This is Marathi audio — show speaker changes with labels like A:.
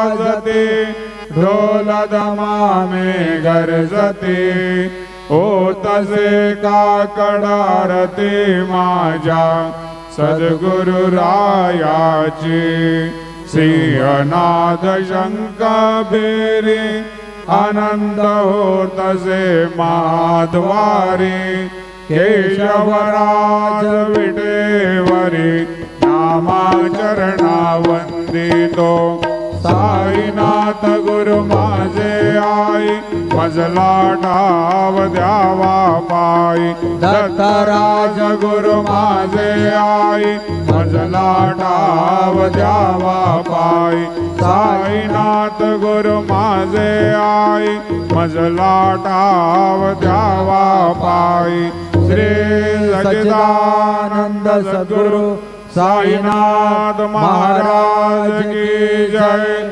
A: वाजते ढोल दमामे गरजते ओ तसे काकडारती माझ्या सद्गुरु रायाची सिंहनाद शंख भेरी आनंद होतसे महाद्वारी केशवराज विटेवरी नामाचरणा वंदितो साईनाथ गुरु माझे आई मजला ठाव द्यावा पायी दत्तराज गुरु माझे आई मजला ठाव द्यावा पायी साईनाथ गुरु माझे आई मजला ठाव द्यावा पायी श्री सच्चिदानंद सद्गुरु साईनाथ महाराज की जय।